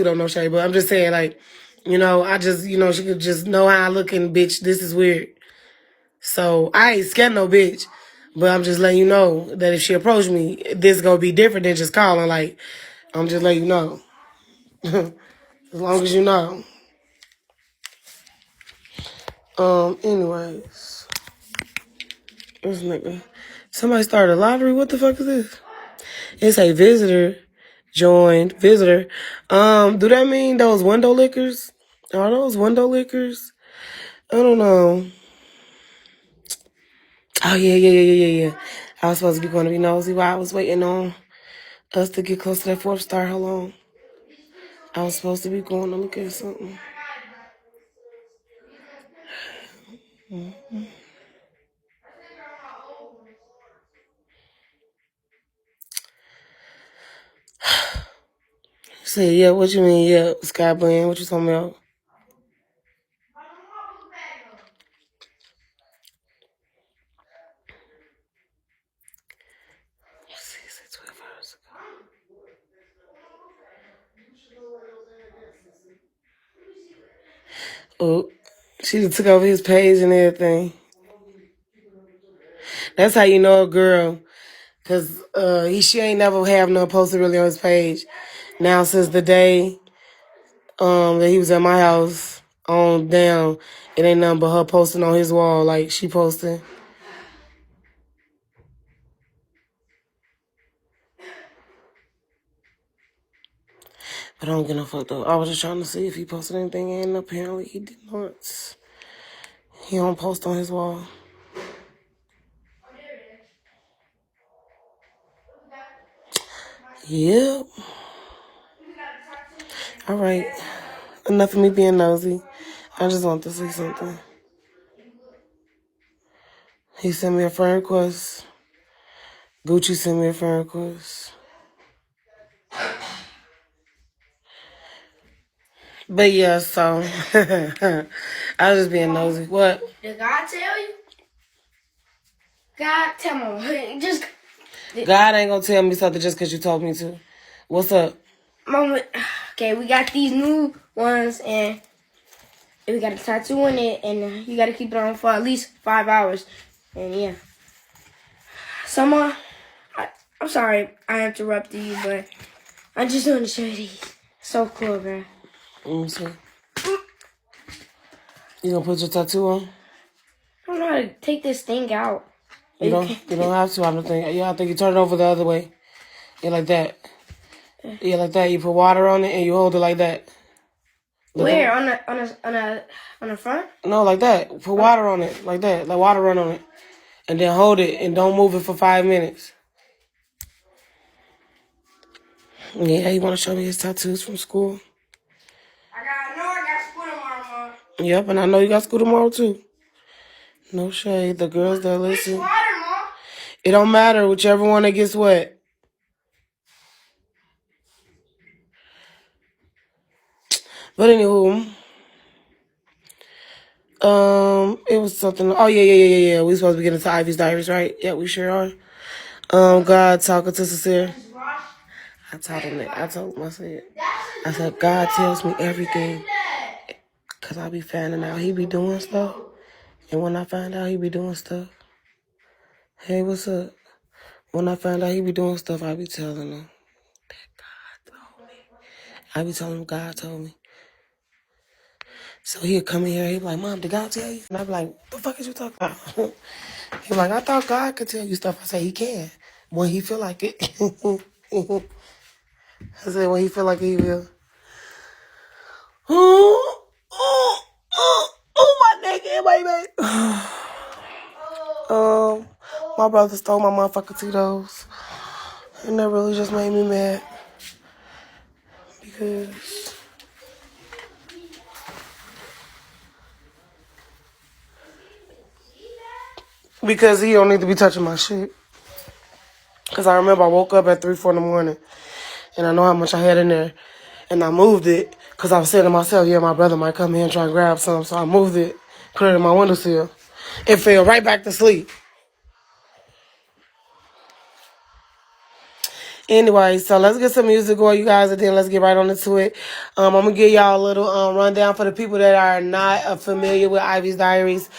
don't know Shay, but I'm just saying, like, I just, she could just know how I look and bitch, this is weird. So I ain't scared no bitch, but I'm just letting you know that if she approach me, this gonna be different than just calling. Like, I'm just letting you know. As long as you know. Anyways. This nigga. Somebody started a lottery? What the fuck is this? It's a visitor joined. Visitor. Do that mean those window lickers? Are those window lickers? I don't know. Oh, yeah. I was supposed to be going to be nosy while I was waiting on us to get close to that 4th star. Hold on. I was supposed to be going to look at something. Say, yeah, what you mean? Yeah, Sky Blend, what you talking about? It's 12 hours ago. Oh, she just took over his page and everything. That's how you know a girl. Because she ain't never have no posted really on his page. Now, since the day that he was at my house on down, it ain't nothing but her posting on his wall. Like, she posting. But I don't get no fuck though. I was just trying to see if he posted anything, and apparently he did not. He don't post on his wall. Yep. All right. Enough of me being nosy. I just want to see something. He sent me a friend request. Gucci sent me a friend request. But yeah, so I was just being nosy. What? Did God tell you? God, tell me. Just. God ain't gonna tell me something just because you told me to. What's up? Mama, okay, we got these new ones, and we got a tattoo on it, and you got to keep it on for at least 5 hours. And yeah. I'm sorry I interrupted you, but I just want to show you these. So cool, bro. Let me see. You gonna put your tattoo on? I don't know how to take this thing out. You don't have to. I don't think. Yeah, I think you turn it over the other way. Yeah, like that. Yeah, like that. You put water on it and you hold it like that. Where? On the front? No, like that. Put water on it like that. Like water run on it, and then hold it and don't move it for 5 minutes. Yeah, he want to show me his tattoos from school. I got school tomorrow, Mom. Yep, and I know you got school tomorrow too. No shade. The girls that listen. Water, Mom. It don't matter. Whichever one that gets wet. But anywho, it was something. Oh yeah. We supposed to be getting to Ivy's diaries, right? Yeah, we sure are. God talking to Sincere. I told him that. I said, God tells me everything. Cause I be finding out he be doing stuff. And when I find out he be doing stuff, hey, what's up? When I find out he be doing stuff, I be telling him that God told me. I be telling him God told me. So he'll come in here, he'll be like, Mom, did God tell you? And I be like, what the fuck is you talking about? He's like, I thought God could tell you stuff. I say, he can. When he feel like it. I said, when he feel like it, he will. Oh, my nigga, baby. My brother stole my motherfucking Tito's. And that really just made me mad. Because he don't need to be touching my shit. Because I remember I woke up at 3, 4 in the morning. And I know how much I had in there. And I moved it. Because I was saying to myself, yeah, my brother might come here and try and grab some. So I moved it. Put it in my windowsill. It fell right back to sleep. Anyway, so let's get some music going, you guys, and then let's get right on into it. I'm gonna give y'all a little rundown for the people that are not familiar with Ivy's Diaries.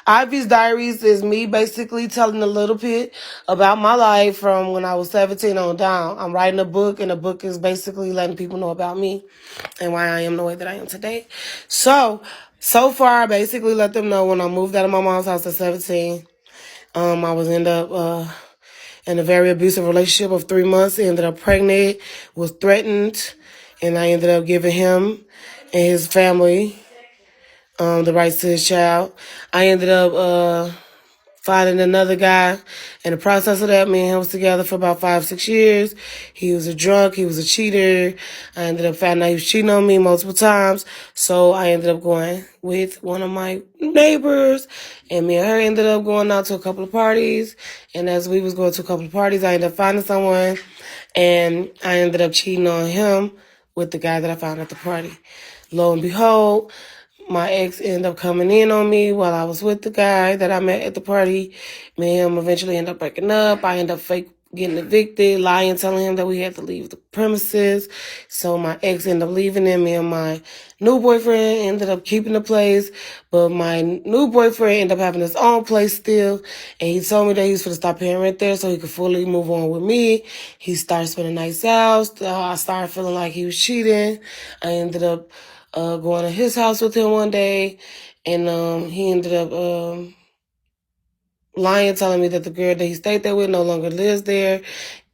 Ivy's Diaries is me basically telling a little bit about my life from when I was 17 on down. I'm writing a book, and the book is basically letting people know about me and why I am the way that I am today. So far, I basically let them know when I moved out of my mom's house at 17. I was in a very abusive relationship of 3 months. Ended up pregnant, was threatened, and I ended up giving him and his family the rights to his child. I ended up finding another guy. In the process of that, me and him was together for about 5-6 years. He was a drunk. He was a cheater. I ended up finding out he was cheating on me multiple times. So I ended up going with one of my neighbors, and me and her ended up going out to a couple of parties. And as we was going to a couple of parties, I ended up finding someone, and I ended up cheating on him with the guy that I found at the party. Lo and behold, my ex ended up coming in on me while I was with the guy that I met at the party. Me and him eventually ended up breaking up. I ended up fake getting evicted, lying, telling him that we had to leave the premises. So my ex ended up leaving him. Me and my new boyfriend ended up keeping the place. But my new boyfriend ended up having his own place still. And he told me that he was going to stop paying rent there so he could fully move on with me. He started spending nights out. I started feeling like he was cheating. I ended up going to his house with him one day, and he ended up lying, telling me that the girl that he stayed there with no longer lives there.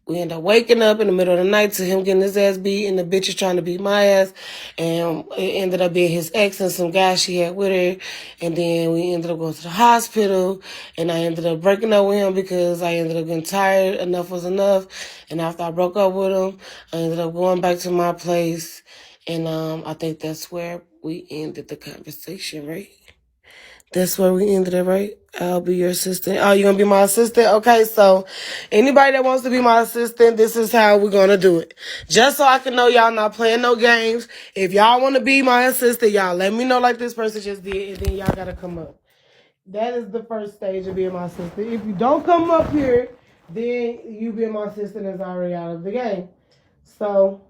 We ended up waking up in the middle of the night to him getting his ass beat, and the bitch is trying to beat my ass. And it ended up being his ex and some guy she had with her. And then we ended up going to the hospital, and I ended up breaking up with him because I ended up getting tired. Enough was enough. And after I broke up with him, I ended up going back to my place. And I think that's where we ended the conversation, right? That's where we ended it, right? I'll be your assistant. Oh, you gonna be my assistant? Okay, so anybody that wants to be my assistant, this is how we're gonna do it. Just so I can know y'all not playing no games. If y'all want to be my assistant, y'all let me know like this person just did, and then y'all gotta come up. That is the first stage of being my assistant. If you don't come up here, then you being my assistant is already out of the game. So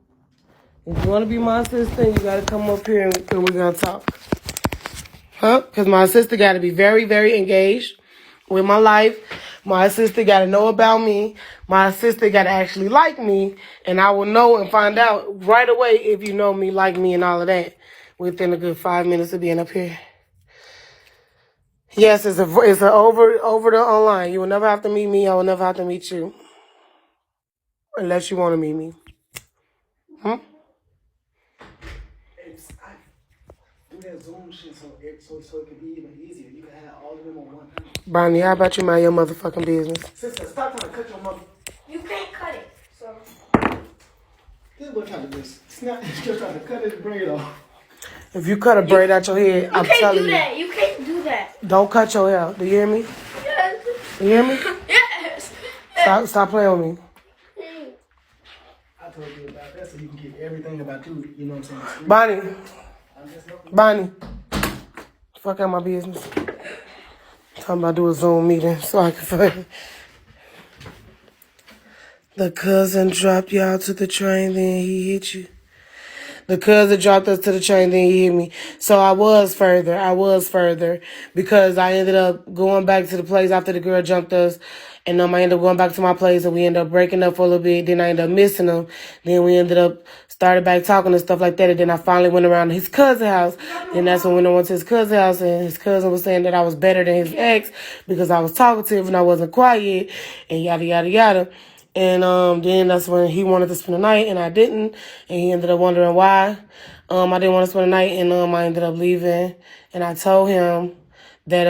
if you want to be my assistant, you gotta come up here and we're gonna talk. Because my sister got to be very, very engaged with my life. My sister got to know about me. My sister got to actually like me. And I will know and find out right away if you know me, like me, and all of that within a good 5 minutes of being up here. Yes, it's a over the online. You will never have to meet me. I will never have to meet you. Unless you want to meet me. That Zoom shit so it can be even easier. You can have all of them on one time. Bonnie, how about you mind your motherfucking business? Sister, stop trying to cut your mother. You can't cut it. So This is what trying to do. Snap, you're trying to cut his braid off. If you cut a braid out your head, I'm telling you. You can't do that. Don't cut your hair. Do you hear me? Yes. You hear me? Yes. Stop playing with me. I told you about that so you can get everything about you. You know what I'm saying? Bonnie. Fuck out my business. Talking about do a Zoom meeting so I can find. The cousin dropped y'all to the train, then he hit you. The cousin dropped us to the train, then he hit me. So I was further because I ended up going back to the place after the girl jumped us. And I ended up going back to my place, and we ended up breaking up for a little bit. Then I ended up missing him. Then we ended up started back talking and stuff like that. And then I finally went around to his cousin's house. And that's when I went to his cousin's house, and his cousin was saying that I was better than his ex because I was talkative and I wasn't quiet and yada, yada, yada. And then that's when he wanted to spend the night, and I didn't. And he ended up wondering why I didn't want to spend the night. And I ended up leaving. And I told him that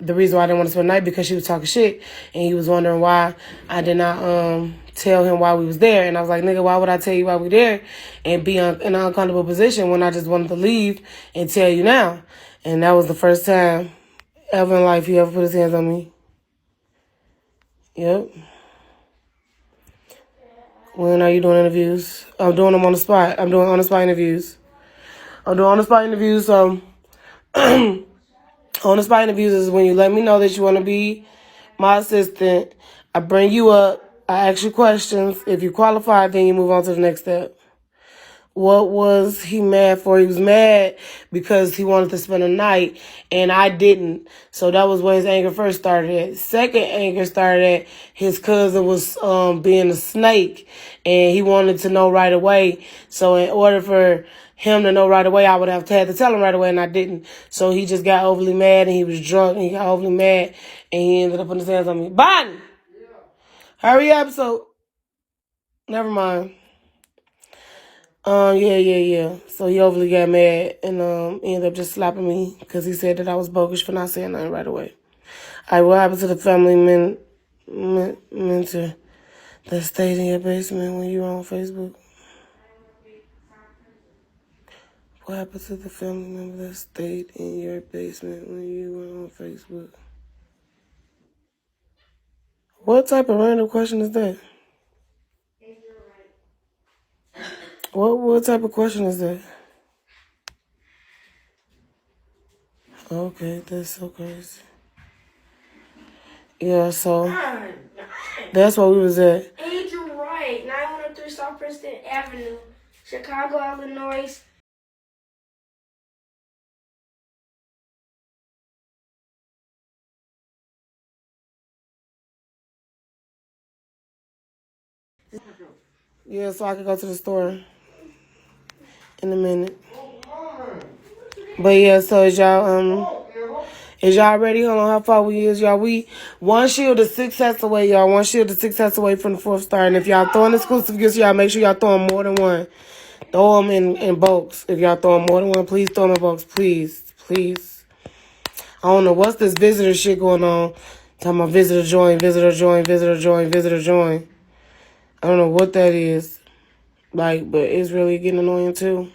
the reason why I didn't want to spend the night because she was talking shit, and he was wondering why I did not tell him why we was there. And I was like, nigga, why would I tell you why we there and be in an uncomfortable position when I just wanted to leave and tell you now? And that was the first time ever in life he ever put his hands on me. Yep. When are you doing interviews? I'm doing them on the spot. I'm doing on-the-spot interviews. So on-the-spot interviews is when you let me know that you want to be my assistant. I bring you up. I ask you questions. If you qualify, then you move on to the next step. What was he mad for? He was mad because he wanted to spend a night and I didn't. So that was where his anger first started at. Second anger started at his cousin was being a snake and he wanted to know right away. So in order for him to know right away, I would have had to tell him right away and I didn't. So he just got overly mad and he was drunk and he got overly mad and he ended up putting his hands on me. Bonnie! Hurry up, so never mind. Yeah. So he overly got mad and ended up just slapping me because he said that I was bogus for not saying nothing right away. All right, what happened to the family mentor that stayed in your basement when you were on Facebook? What happened to the family member that stayed in your basement when you were on Facebook? What type of random question is that? What type of question is that? Okay, that's so crazy. Yeah, so that's where we was at. Angel Wright, 903 South Princeton Avenue, Chicago, Illinois. Yeah, so I could go to the store in a minute. But yeah, so is y'all ready? Hold on, how far we is, y'all? We one shield is 6 sets away, y'all. One shield is 6 sets away from the 4th star. And if y'all throwing exclusive gifts, y'all make sure y'all throwing more than one. Throw them in bulks. If y'all throwing more than one, please throw them in bulks, please. I don't know what's this visitor shit going on. Talking about visitor join. I don't know what that is. Like, but it's really getting annoying too.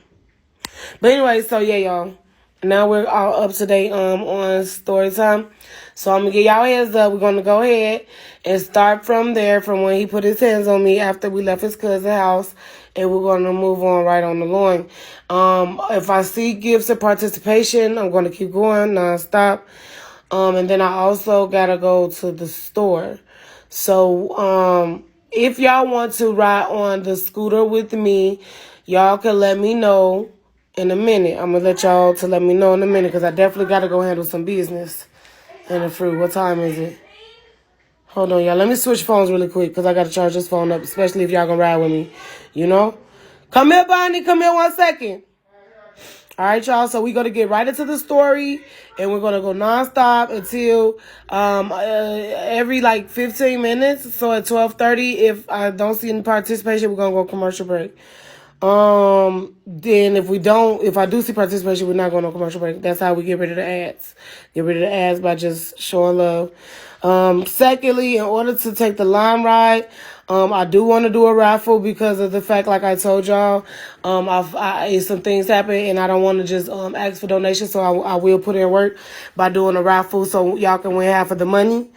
But anyway, so yeah, y'all. Now we're all up to date on story time. So I'm gonna give y'all a heads up. We're gonna go ahead and start from there, from when he put his hands on me after we left his cousin's house, and we're gonna move on right on the line. If I see gifts of participation, I'm gonna keep going nonstop. And then I also gotta go to the store. So if y'all want to ride on the scooter with me, y'all can let me know in a minute. I'm gonna let y'all to let me know in a minute because I definitely gotta go handle some business in the fruit. What time is it? Hold on, y'all. Let me switch phones really quick because I gotta charge this phone up, especially if y'all gonna ride with me. You know? Come here, Bonnie. Come here 1 second. All right, y'all. So we're gonna get right into the story, and we're gonna go nonstop until every like 15 minutes. So at 12:30, if I don't see any participation, we're gonna go commercial break. Then if I do see participation, we're not going on commercial break. That's how we get rid of the ads. Get rid of the ads by just showing love. Secondly, in order to take the Lime Ride, I do want to do a raffle because of the fact, like I told y'all, some things happen and I don't want to just ask for donations, so I will put in work by doing a raffle so y'all can win half of the money.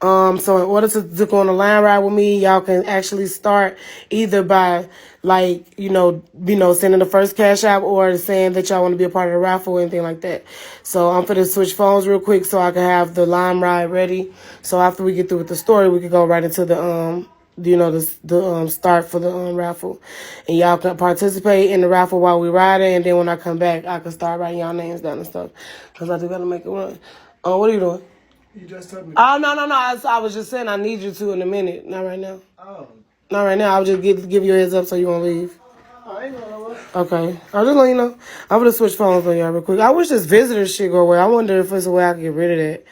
So in order to go on a Lime Ride with me, y'all can actually start either by sending the first cash app or saying that y'all want to be a part of the raffle or anything like that. So I'm finna switch phones real quick so I can have the Lime Ride ready. So after we get through with the story, we can go right into the start for the raffle, and y'all can participate in the raffle while we riding, and then when I come back, I can start writing y'all names down and stuff, cause I do gotta make it run. What are you doing? You just told me. Oh, no. I was just saying I need you to in a minute. Not right now. Oh. Not right now. I was just give you a heads up so you won't leave. I ain't gonna know. Okay. I'll just let you know. I'm going to switch phones on y'all real quick. I wish this visitor shit go away. I wonder if there's a way I can get rid of that.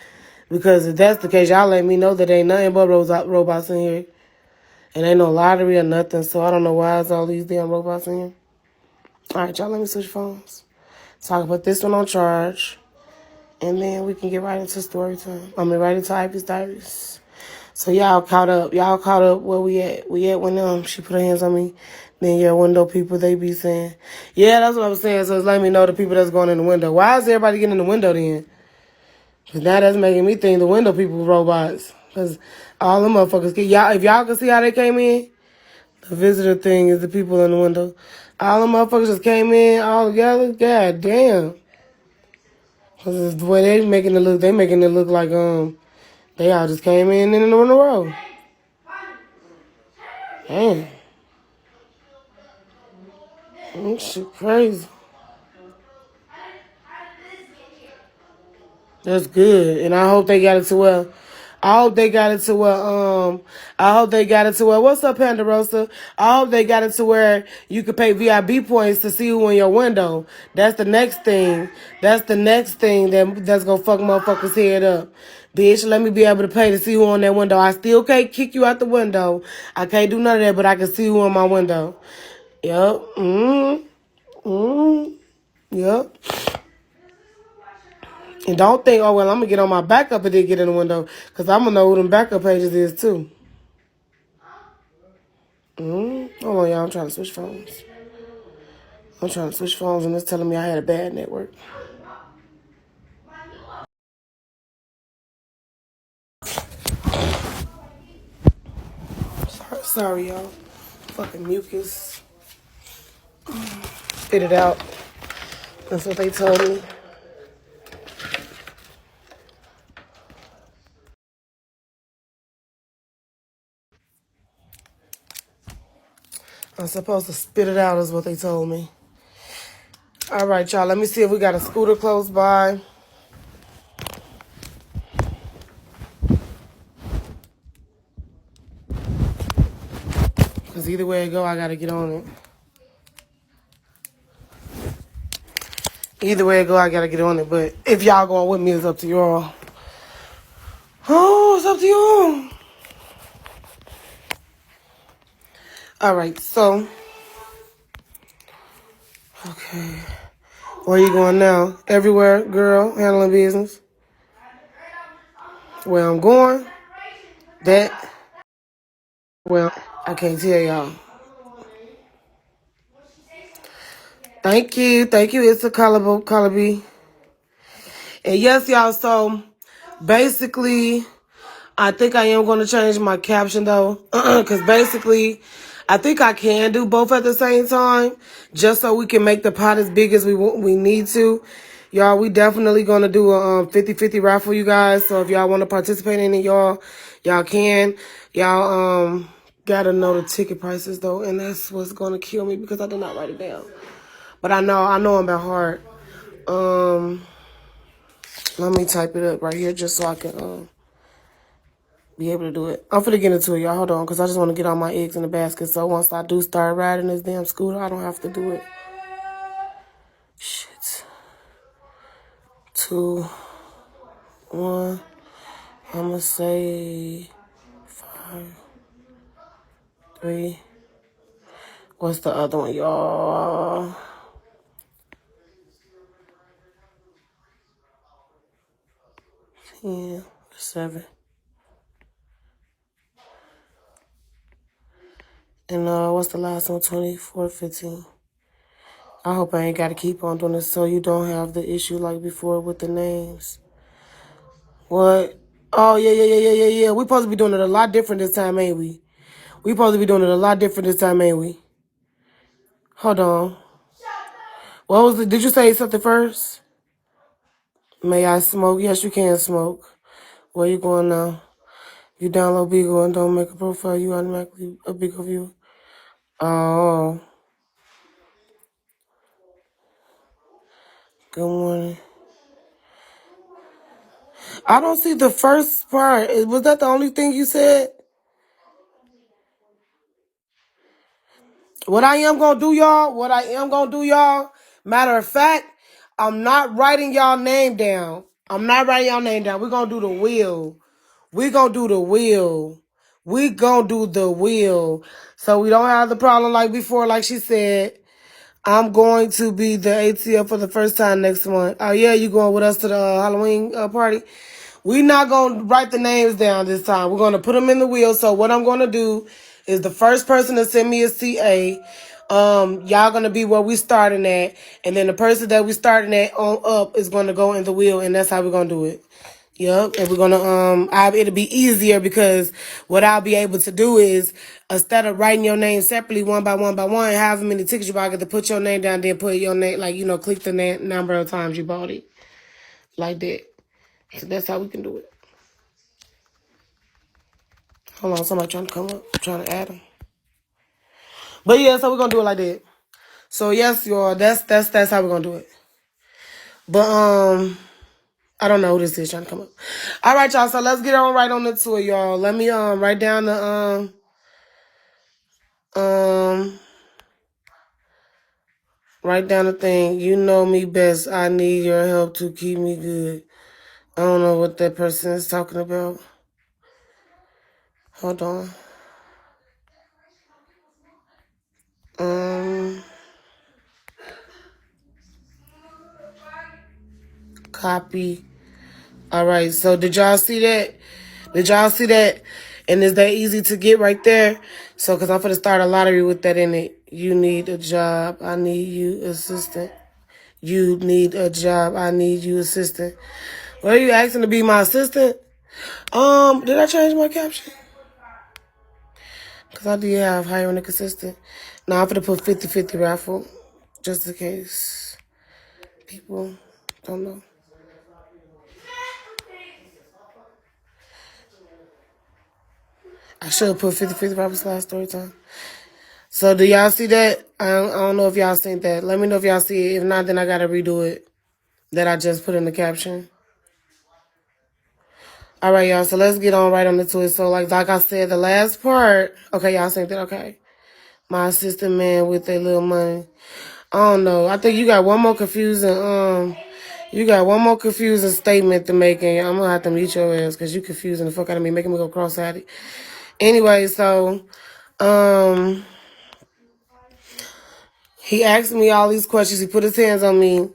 Because if that's the case, y'all let me know that ain't nothing but robots in here. And ain't no lottery or nothing. So I don't know why it's all these damn robots in here. All right, y'all, let me switch phones. So I can put this one on charge. And then we can get right into story time. Right into Ivy's Diaries. So y'all caught up. Where we at? We at when she put her hands on me. Then your window people, they be saying, yeah, that's what I was saying. So it's letting me know the people that's going in the window. Why is everybody getting in the window then? Because now that's making me think the window people were robots. Because all them motherfuckers, if y'all can see how they came in, the visitor thing is the people in the window. All them motherfuckers just came in all together. God damn. Cause the way they making it look like they all just came in a row. Damn. That shit crazy. That's good. And I hope they got it to where what's up, Pandarosa? I hope they got it to where you could pay VIB points to see who in your window. That's the next thing. That's the next thing that's gonna fuck motherfuckers head up. Bitch, let me be able to pay to see who on that window. I still can't kick you out the window. I can't do none of that, but I can see who in my window. Yep. Yep. And don't think, oh, well, I'm going to get on my backup and then get in the window. Because I'm going to know who them backup pages is, too. Hold on, y'all. I'm trying to switch phones. And it's telling me I had a bad network. Sorry, y'all. Fucking mucus. Spit it out. That's what they told me. I'm supposed to spit it out is what they told me. All right, y'all. Let me see if we got a scooter close by. Because either way it go, I got to get on it. Either way it go, I got to get on it. But if y'all going with me, it's up to y'all. Oh, it's up to you. All right, so. Okay. Where you going now? Everywhere, girl, handling business. Where I'm going, I can't tell y'all. Thank you. It's a color B. And yes, y'all, so basically, I think I am going to change my caption, though. Because basically, I think I can do both at the same time. Just so we can make the pot as big as we need to. Y'all, we definitely going to do a 50-50 raffle, you guys. So if y'all want to participate in it, y'all can. Y'all got to know the ticket prices, though. And that's what's going to kill me because I did not write it down. But I know them by heart. Let me type it up right here just so I can be able to do it. I'm finna get into it, y'all. Hold on, because I just want to get all my eggs in the basket. So once I do start riding this damn scooter, I don't have to do it. Shit. 2, 1. I'm going to say 5, 3. What's the other one, y'all? 10, 7. And what's the last one? 24, 15. I hope I ain't got to keep on doing this so you don't have the issue like before with the names. What? Oh, yeah. We supposed to be doing it a lot different this time, ain't we? We supposed to be doing it a lot different this time, ain't we? Hold on. What was it? Did you say something first? May I smoke? Yes, you can smoke. Where you going now? You download BIGO and don't make a profile, you automatically a BIGO viewer. Oh. Good morning. I don't see the first part. Was that the only thing you said? What I am going to do, y'all, matter of fact, I'm not writing y'all name down. We're going to do the wheel. We're going to do the wheel. So we don't have the problem like before, like she said. I'm going to be the ATL for the first time next month. Oh, yeah, you going with us to the Halloween party? We're not going to write the names down this time. We're going to put them in the wheel. So what I'm going to do is the first person to send me a CA, y'all going to be where we starting at. And then the person that we starting at on up is going to go in the wheel. And that's how we're going to do it. Yep. And we're going to, it'll be easier because what I'll be able to do is instead of writing your name separately one by one, however many tickets you buy, I get to put your name down, then put your name, like, click the number of times you bought it. Like that. So that's how we can do it. Hold on, somebody trying to come up, trying to add them. But yeah, so we're gonna do it like that. So yes, y'all, that's how we're gonna do it. But I don't know who this is trying to come up. All right, y'all. So let's get on right on into it, y'all. Let me write down the write down the thing. You know me best. I need your help to keep me good. I don't know what that person is talking about. Hold on. Copy. All right. So did y'all see that? Did y'all see that? And is that easy to get right there? So, because I'm going to start a lottery with that in it. You need a job. I need you assistant. You need a job. I need you assistant. What are you asking to be my assistant? Did I change my caption? Because I did have hiring a assistant. Now I'm going to put 50-50 raffle. Just in case people don't know. I should have put 50-50 raffle last story time. So do y'all see that? I don't know if y'all seen that. Let me know if y'all see it. If not, then I got to redo it. That I just put in the caption. All right, y'all. So let's get on right on into it. So like I said, the last part. Okay, y'all seen that? Okay. My assistant man with a little money. I don't know. I think you got one more confusing statement to make, and I'm gonna have to mute your ass because you confusing the fuck out of me, making me go cross-eyed. Anyway, so he asked me all these questions. He put his hands on me.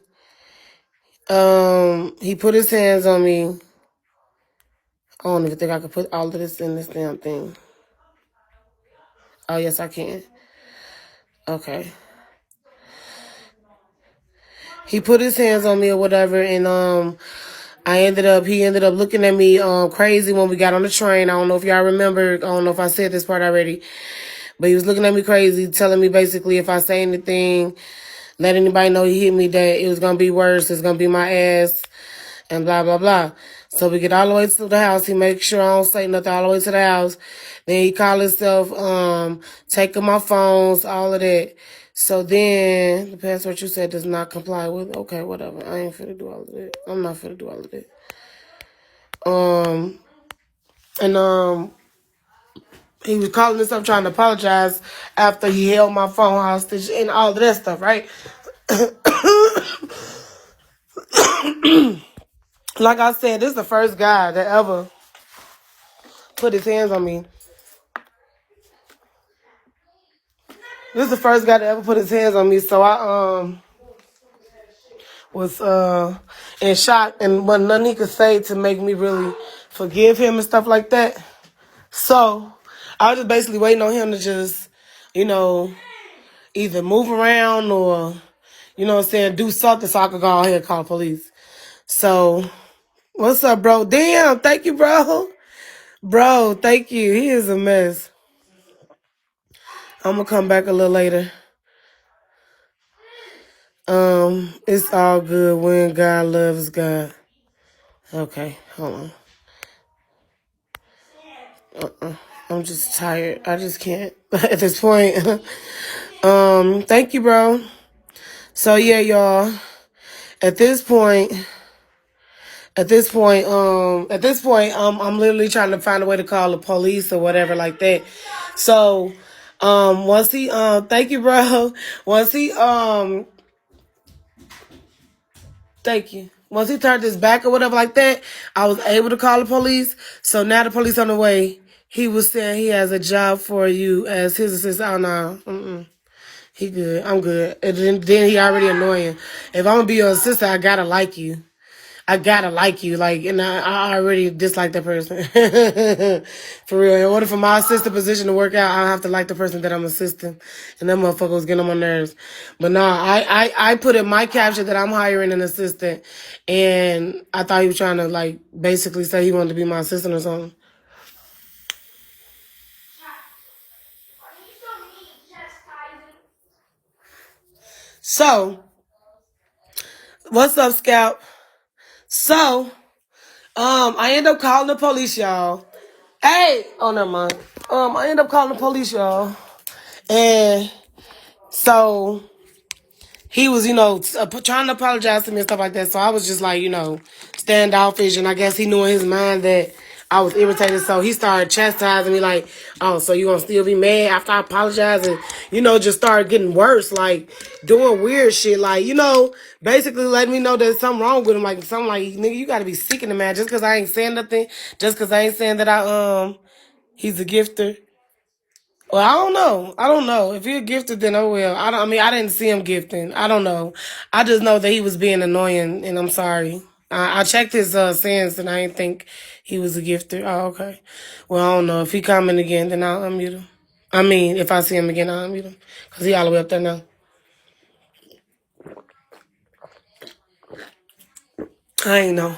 He put his hands on me. I don't even think I could put all of this in this damn thing. Oh yes, I can. Okay. He put his hands on me or whatever, and he ended up looking at me crazy when we got on the train. I don't know if y'all remember. I don't know if I said this part already, but he was looking at me crazy, telling me basically if I say anything, let anybody know he hit me, that it was gonna be worse. It's gonna be my ass, and blah blah blah. So we get all the way to the house. He makes sure I don't say nothing all the way to the house. Then he called himself taking my phones, all of that. So then the password you said does not comply with. Okay, whatever. I ain't finna do all of that. I'm not finna do all of that. He was calling himself trying to apologize after he held my phone hostage and all of that stuff, right? Like I said, this is the first guy that ever put his hands on me. This is the first guy that ever put his hands on me, so I was in shock and wasn't nothing he could say to make me really forgive him and stuff like that. So I was just basically waiting on him to just, either move around or, do something so I could go ahead and call the police. So, what's up, bro? Damn, thank you, bro. Bro, thank you. He is a mess. I'm gonna come back a little later. It's all good when God loves God. Okay, hold on. I'm just tired. I just can't at this point. Thank you, bro. So yeah, y'all. At this point, I'm literally trying to find a way to call the police or whatever like that. So, once he, thank you, bro. Once he, thank you. Once he turned his back or whatever like that, I was able to call the police. So now the police on the way. He was saying he has a job for you as his assistant. Oh, no. He good. I'm good. And then he already annoying. If I'm going to be your assistant, I got to like you. Like, and I already dislike that person. For real. In order for my assistant position to work out, I have to like the person that I'm assisting. And that motherfucker was getting on my nerves. But no, I put in my caption that I'm hiring an assistant. And I thought he was trying to, basically say he wanted to be my assistant or something. So, what's up, Scout? So, I end up calling the police, y'all. Hey! Oh, never mind. I end up calling the police, y'all. And so he was, trying to apologize to me and stuff like that. So I was just like, standoffish. And I guess he knew in his mind that I was irritated. So he started chastising me like, oh, so you going to still be mad after I apologize? And, just started getting worse, like doing weird shit. Like, basically letting me know there's something wrong with him. Like, something like, nigga, you got to be sick in the man just because I ain't saying nothing. Just because I ain't saying that he's a gifter. Well, I don't know. I don't know. If you're gifted, then oh well. I didn't see him gifting. I don't know. I just know that he was being annoying, and I'm sorry. I checked his sins, and I didn't think he was a gifter. Oh, okay. Well, I don't know. If he coming again, then I'll unmute him. I mean, if I see him again, I'll unmute him. Because he all the way up there now. I ain't know.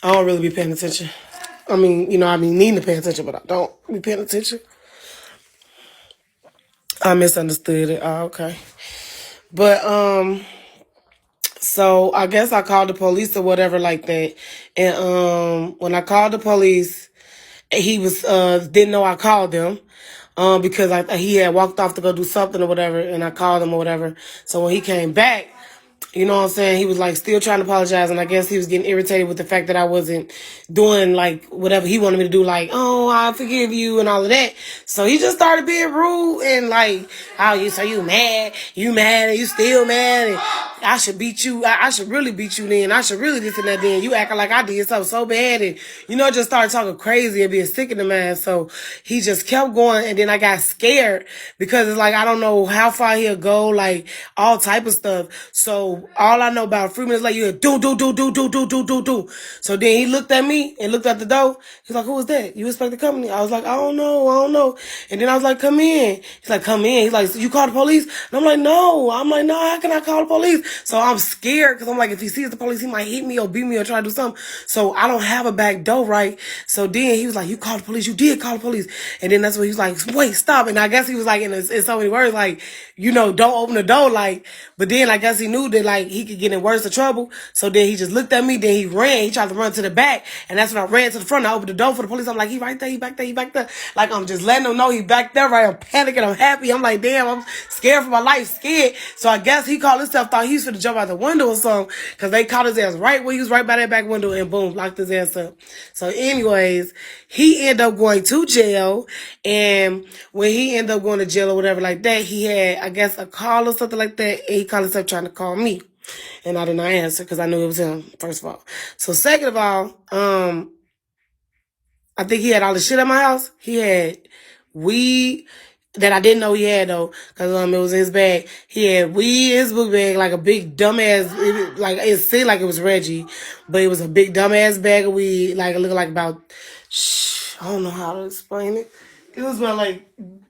I don't really be paying attention. I mean, I be needing to pay attention, but I don't be paying attention. I misunderstood it. Oh, okay. But, so I guess I called the police or whatever like that. And when I called the police, he was didn't know I called them. Because he had walked off to go do something or whatever, and I called him or whatever. So when he came back, you know what I'm saying? He was like still trying to apologize, and I guess he was getting irritated with the fact that I wasn't doing like whatever he wanted me to do, like, oh, I forgive you and all of that. So he just started being rude and like, oh, you mad, and you still mad, and I should beat you. I should really beat you then. I should really this and that then. You acting like I did something so bad, and just started talking crazy and being sick in the man. So he just kept going, and then I got scared because it's like I don't know how far he'll go, like all type of stuff. So all I know about 3 minutes later, you hear do. So then he looked at me and looked at the door. He's like, who was that? You expect the company? I was like, I don't know. And then I was like, come in. He's like, come in. He's like, you called the police? And I'm like, no. How can I call the police? So I'm scared because I'm like, if he sees the police, he might hit me or beat me or try to do something. So I don't have a back door, right? So then he was like, you called the police. You did call the police. And then that's when he was like, wait, stop. And I guess he was like, in so many words, like, don't open the door. Like, but then I guess he knew that like he could get in worse trouble. So then he just looked at me. Then he ran. He tried to run to the back. And that's when I ran to the front. I opened the door for the police. I'm like, he right there. He back there. Like, I'm just letting him know he back there, right? I'm panicking. I'm happy. I'm like, damn, I'm scared for my life. Scared. So I guess he called himself, thought he was finna jump out the window or something. Because they caught his ass right where he was, right by that back window. And boom, locked his ass up. So anyways, he ended up going to jail. And when he ended up going to jail or whatever like that, he had, I guess, a call or something like that. And he called himself trying to call me. And I did not answer because I knew it was him, first of all. So second of all, I think he had all the shit at my house. He had weed that I didn't know he had though, because it was in his bag. He had weed in his book bag, like a big dumbass, like it seemed like it was Reggie, but it was a big dumbass bag of weed, like it looked like about, I don't know how to explain it. It was about like,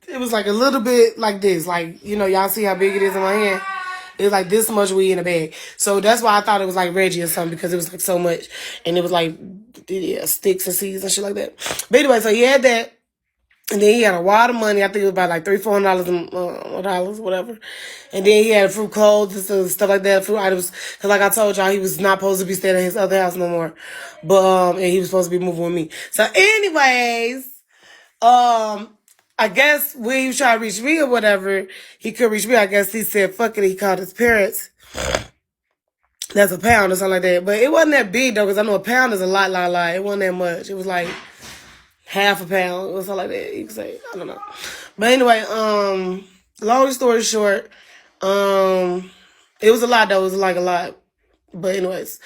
it was like a little bit like this, like, y'all see how big it is in my hand? It was like this much weed in a bag. So that's why I thought it was like Reggie or something, because it was like so much. And it was like, sticks and seeds and shit like that. But anyway, so he had that. And then he had a lot of money. I think it was about like $300-$400, whatever. And then he had fruit clothes and stuff like that, fruit items. Because like I told y'all, he was not supposed to be staying at his other house no more. But, and he was supposed to be moving with me. So anyways, I guess when he was trying to reach me or whatever, he could reach me. I guess he said, fuck it. He called his parents. That's a pound or something like that. But it wasn't that big, though, because I know a pound is a lot. It wasn't that much. It was like half a pound or something like that. You could say. I don't know. But anyway, long story short, it was a lot, though. It was like a lot. But anyways,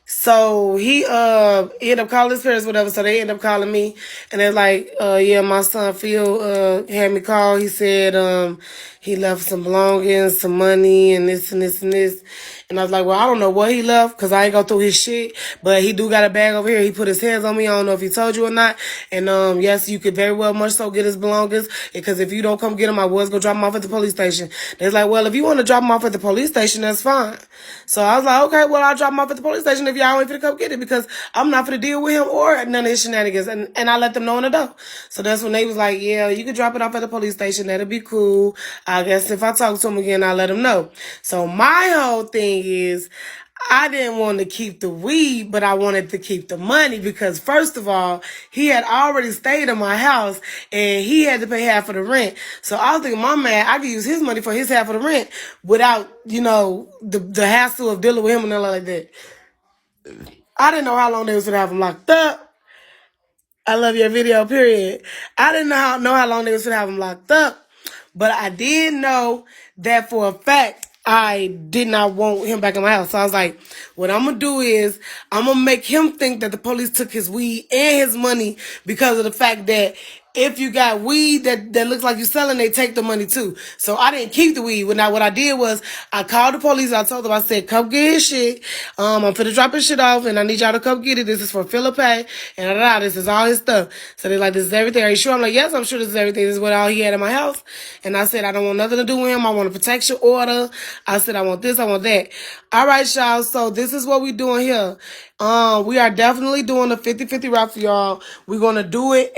so he ended up calling his parents, whatever. So they ended up calling me, and they're like, yeah, my son Phil had me call. He said he left some belongings, some money, and this and this and this. And I was like, well, I don't know what he left because I ain't go through his shit. But he do got a bag over here. He put his hands on me. I don't know if he told you or not. And yes, you could very well much so get his belongings. Because if you don't come get him, I was going to drop him off at the police station. They're like, well, if you want to drop him off at the police station, that's fine. So I was like, okay, well, I'll drop him off at the police station if y'all ain't finna come get it. Because I'm not finna deal with him or none of his shenanigans. And I let them know in the door. So that's when they was like, yeah, you can drop it off at the police station. That'll be cool. I guess if I talk to him again, I'll let him know. So my whole thing is, I didn't want to keep the weed, but I wanted to keep the money because first of all, he had already stayed in my house and he had to pay half of the rent. So I was thinking, my man, I could use his money for his half of the rent without, the hassle of dealing with him and all like that. I didn't know how long they was gonna have him locked up. I love your video, period. I didn't know how long they was gonna have him locked up, but I did know that for a fact I did not want him back in my house. So I was like, what I'm gonna do is I'm gonna make him think that the police took his weed and his money because of the fact that if you got weed that looks like you're selling, they take the money too. So I didn't keep the weed. Now what I did was I called the police. I told them, I said, come get his shit. I'm finna drop his shit off and I need y'all to come get it. This is for Philip and this is all his stuff. So they're like, this is everything. Are you sure? I'm like, yes, I'm sure this is everything. This is what all he had in my house. And I said, I don't want nothing to do with him. I want a protection order. I said, I want this, I want that. All right, y'all. So this is what we doing here. We are definitely doing a 50-50 route for y'all. We're going to do it